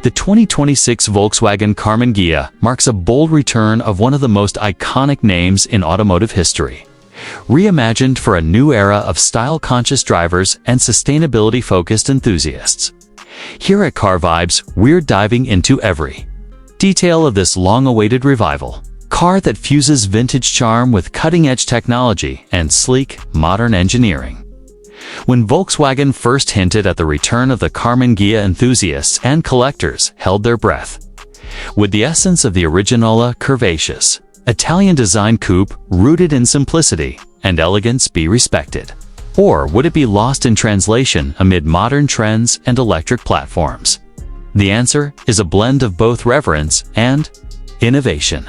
The 2026 Volkswagen Karmann Ghia marks a bold return of one of the most iconic names in automotive history. Reimagined for a new era of style-conscious drivers and sustainability-focused enthusiasts. Here at Car Vibes, we're diving into every detail of this long-awaited revival. Car that fuses vintage charm with cutting-edge technology and sleek, modern engineering. When Volkswagen first hinted at the return of the Karmann Ghia, enthusiasts and collectors held their breath. Would the essence of the original curvaceous, Italian-designed coupe, rooted in simplicity and elegance, be respected? Or would it be lost in translation amid modern trends and electric platforms? The answer is a blend of both reverence and innovation.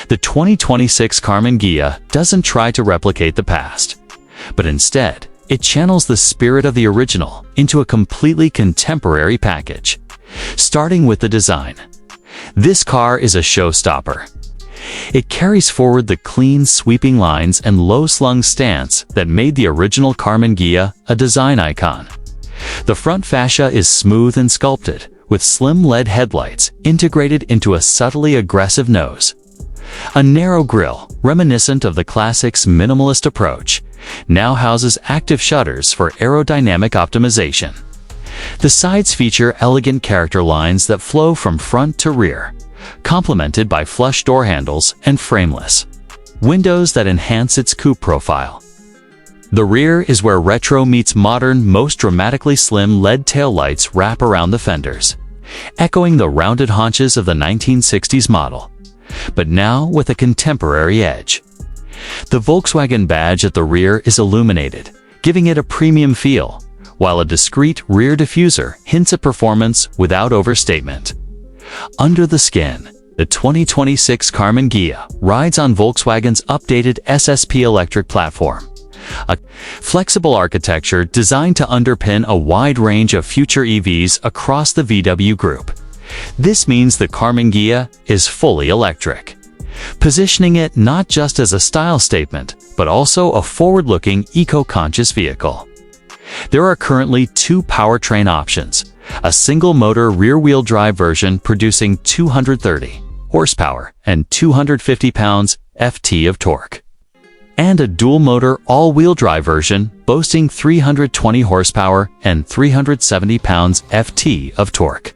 The 2026 Karmann Ghia doesn't try to replicate the past, but instead, it channels the spirit of the original into a completely contemporary package. Starting with the design. This car is a showstopper. It carries forward the clean, sweeping lines and low-slung stance that made the original Karmann Ghia a design icon. The front fascia is smooth and sculpted, with slim LED headlights integrated into a subtly aggressive nose. A narrow grille, reminiscent of the classic's minimalist approach, now houses active shutters for aerodynamic optimization. The sides feature elegant character lines that flow from front to rear, complemented by flush door handles and frameless windows that enhance its coupe profile. The rear is where retro meets modern. Most dramatically slim LED taillights wrap around the fenders, echoing the rounded haunches of the 1960s model, but now with a contemporary edge. The Volkswagen badge at the rear is illuminated, giving it a premium feel, while a discreet rear diffuser hints at performance without overstatement. Under the skin, the 2026 Karmann Ghia rides on Volkswagen's updated SSP electric platform, a flexible architecture designed to underpin a wide range of future EVs across the VW group. This means the Karmann Ghia is fully electric, positioning it not just as a style statement, but also a forward-looking, eco-conscious vehicle. There are currently two powertrain options, a single-motor rear-wheel drive version producing 230 horsepower and 250 pounds-ft of torque, and a dual-motor all-wheel drive version boasting 320 horsepower and 370 pounds-ft of torque.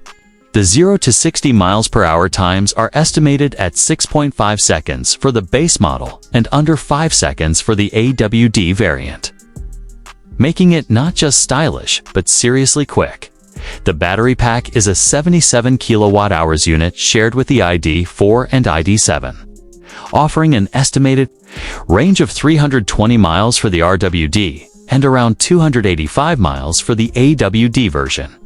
The 0 to 60 miles per hour times are estimated at 6.5 seconds for the base model and under 5 seconds for the AWD variant, making it not just stylish but seriously quick. The battery pack is a 77 kilowatt-hours unit shared with the ID4 and ID7, offering an estimated range of 320 miles for the RWD and around 285 miles for the AWD version.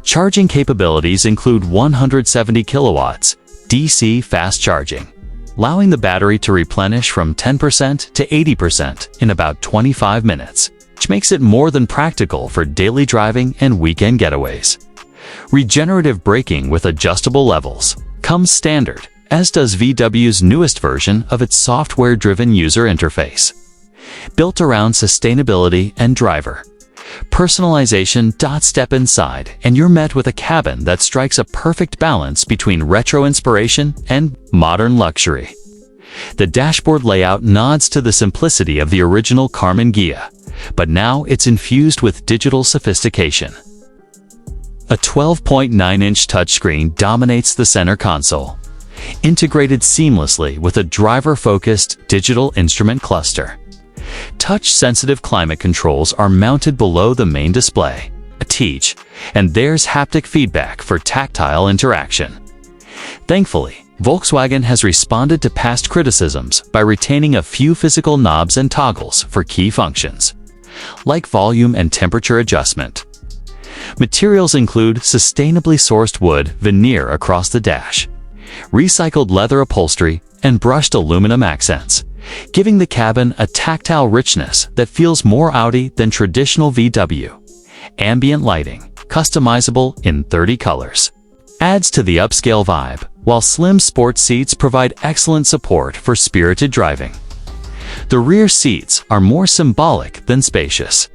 Charging capabilities include 170 kilowatts DC fast charging, allowing the battery to replenish from 10% to 80% in about 25 minutes, which makes it more than practical for daily driving and weekend getaways. Regenerative braking with adjustable levels comes standard, as does VW's newest version of its software-driven user interface. Built around sustainability and driver personalization. Step inside and you're met with a cabin that strikes a perfect balance between retro inspiration and modern luxury. The dashboard layout nods to the simplicity of the original Karmann Ghia, but now it's infused with digital sophistication. A 12.9-inch touchscreen dominates the center console, integrated seamlessly with a driver-focused digital instrument cluster. Touch-sensitive climate controls are mounted below the main display, and there's haptic feedback for tactile interaction. Thankfully, Volkswagen has responded to past criticisms by retaining a few physical knobs and toggles for key functions, like volume and temperature adjustment. Materials include sustainably sourced wood veneer across the dash, recycled leather upholstery, and brushed aluminum accents, giving the cabin a tactile richness that feels more Audi than traditional VW. Ambient lighting, customizable in 30 colors, adds to the upscale vibe, while slim sports seats provide excellent support for spirited driving. The rear seats are more symbolic than spacious,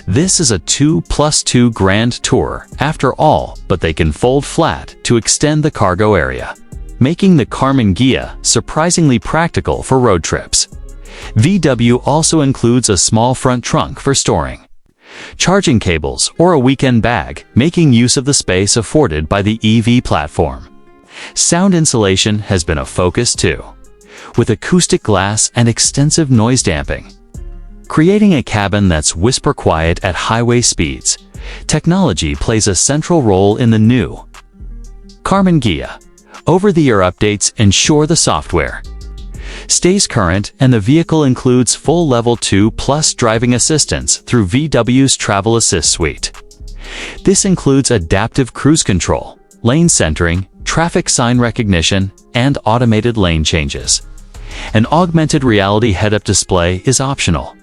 This is a 2+2 grand tour after all, but they can fold flat to extend the cargo area, making the Karmann Ghia surprisingly practical for road trips. VW also includes a small front trunk for storing charging cables or a weekend bag, making use of the space afforded by the EV platform. Sound insulation has been a focus too, with acoustic glass and extensive noise damping, creating a cabin that's whisper quiet at highway speeds. Technology plays a central role in the new Karmann Ghia. Over-the-air updates ensure the software stays current, and the vehicle includes full Level 2+ driving assistance through VW's Travel Assist suite. This includes adaptive cruise control, lane centering, traffic sign recognition, and automated lane changes. An augmented reality head-up display is optional,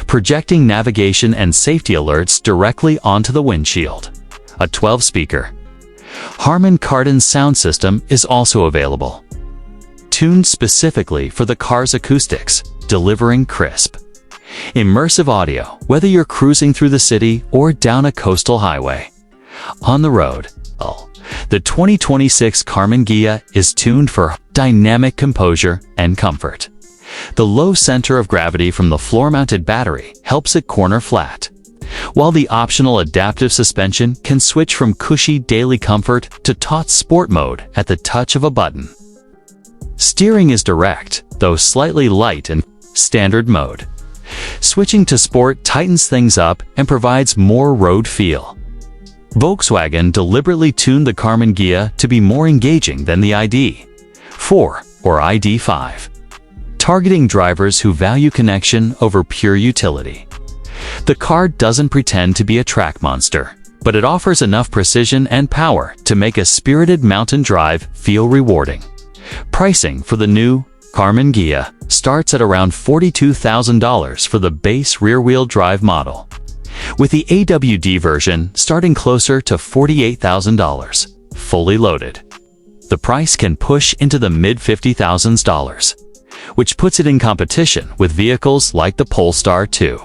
projecting navigation and safety alerts directly onto the windshield. A 12-speaker Harman Kardon sound system is also available, tuned specifically for the car's acoustics, delivering crisp, immersive audio whether you're cruising through the city or down a coastal highway. On the road, the 2026 Karmann Ghia is tuned for dynamic composure and comfort. The low center of gravity from the floor-mounted battery helps it corner flat, while the optional adaptive suspension can switch from cushy daily comfort to taut sport mode at the touch of a button. Steering is direct, though slightly light in standard mode. Switching to sport tightens things up and provides more road feel. Volkswagen deliberately tuned the Karmann Ghia to be more engaging than the ID.4 or ID.5, targeting drivers who value connection over pure utility. The car doesn't pretend to be a track monster, but it offers enough precision and power to make a spirited mountain drive feel rewarding. Pricing for the new Karmann Ghia starts at around $42,000 for the base rear-wheel drive model, with the AWD version starting closer to $48,000, fully loaded. The price can push into the mid-$50,000s, which puts it in competition with vehicles like the Polestar 2,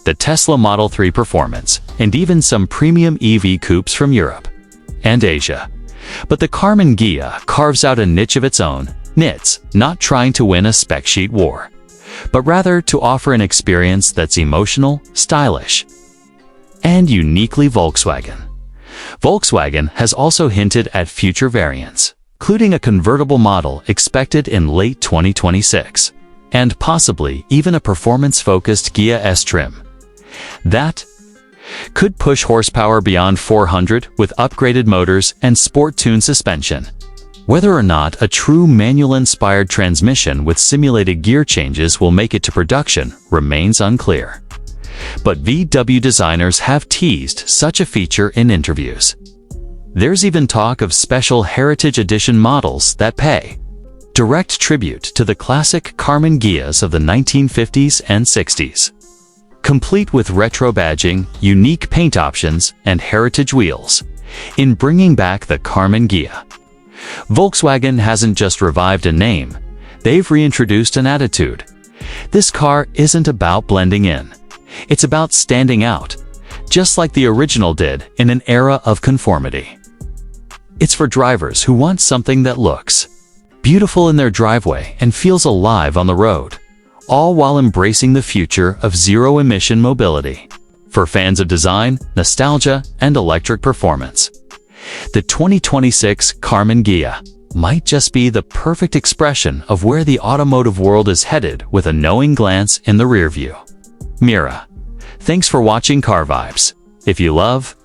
the Tesla Model 3 Performance, and even some premium EV coupes from Europe and Asia. But the Karmann Ghia carves out a niche of its own, not trying to win a spec sheet war, but rather to offer an experience that's emotional, stylish, and uniquely Volkswagen. Volkswagen has also hinted at future variants, including a convertible model expected in late 2026, and possibly even a performance-focused Ghia S trim that could push horsepower beyond 400 with upgraded motors and sport-tuned suspension. Whether or not a true manual-inspired transmission with simulated gear changes will make it to production remains unclear. But VW designers have teased such a feature in interviews. There's even talk of special Heritage Edition models that pay direct tribute to the classic Karmann Ghias of the 1950s and 60s. Complete with retro badging, unique paint options, and heritage wheels. In bringing back the Karmann Ghia, Volkswagen hasn't just revived a name, they've reintroduced an attitude. This car isn't about blending in, it's about standing out, just like the original did in an era of conformity. It's for drivers who want something that looks beautiful in their driveway and feels alive on the road, all while embracing the future of zero-emission mobility. For fans of design, nostalgia, and electric performance, the 2026 Karmann Ghia might just be the perfect expression of where the automotive world is headed with a knowing glance in the rearview mirror. Thanks for watching Car Vibes. If you love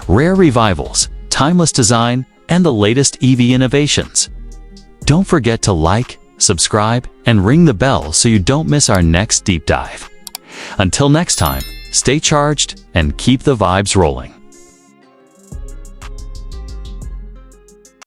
rare revivals, timeless design, and the latest EV innovations, don't forget to like, subscribe, and ring the bell so you don't miss our next deep dive. Until next time, stay charged and keep the vibes rolling.